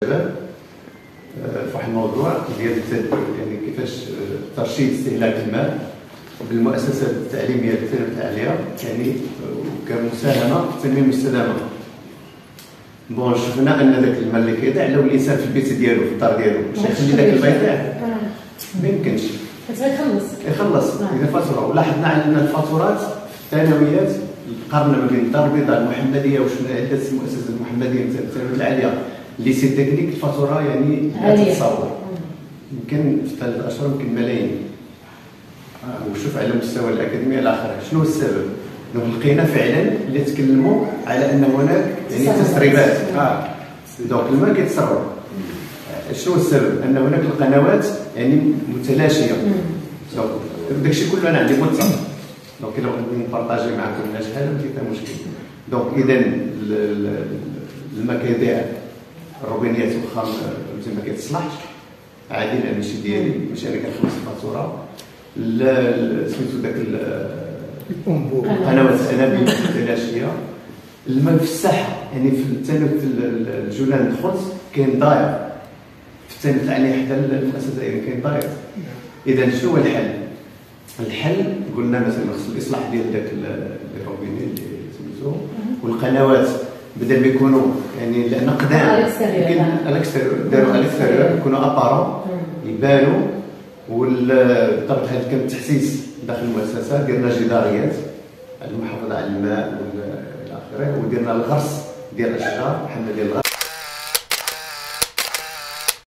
في واحد الموضوع ديال يعني كيفاش ترشيد استهلاك الماء بالمؤسسات التعليميه العاليه يعني كمساهمه في التنميه المستدامه. بون شفنا ان ذاك الماء اللي كيضيع لو الانسان في البيت ديالو في الدار ديالو باش يخلي ذاك الماء يضيع ما يمكنش يخلص اذا فاتوره. ولاحظنا ان الفاتورات الثانويات قارنا ما بين الدار البيضاء المحمديه وشفنا عده المؤسسات المحمديه مثل الثانويه العاليه ليسي تكنيك الفاتوره يعني لا تتصور، يمكن في 3 اشهر يمكن ملايين. وشوف على مستوى الاكاديميه الاخر شنو السبب؟ لقينا فعلا اللي تكلموا على ان هناك يعني تسريبات دونك الماء كيتسرب. شنو السبب؟ ان هناك القنوات يعني متلاشيه. دونك داكشي كله انا عندي متصل، دونك الا بغيت نبارطاجي معكم الناس هذا ما فيها مشكل. دونك اذا الماء كيضيع، الروبينيات واخا ما كيتصلحش عادي لان ماشي ديالي، ماشي انا كنخلص الفاتوره. سميتو داك القنوات الانابيب المتلاشيه. الماء في الساحه يعني في الثالث الجولان دخلت كاين ضايع، في الثالث العالي حتى المؤسسه يعني كاين ضايع. اذا شنو هو الحل؟ الحل قلنا مثلا خص الاصلاح ديال داك الروبيني اللي سميتو، والقنوات بدل ما يكونوا يعني لان قدام يمكن الاكستيريور داروا الاكستيريور يكونوا ابارون يبانوا. وبطبيعه الحال كان التحسيس داخل المؤسسه، درنا جداريات المحافظه على الماء والى اخره، ودرنا الغرس ديال الاشجار بحال ديال الغرس.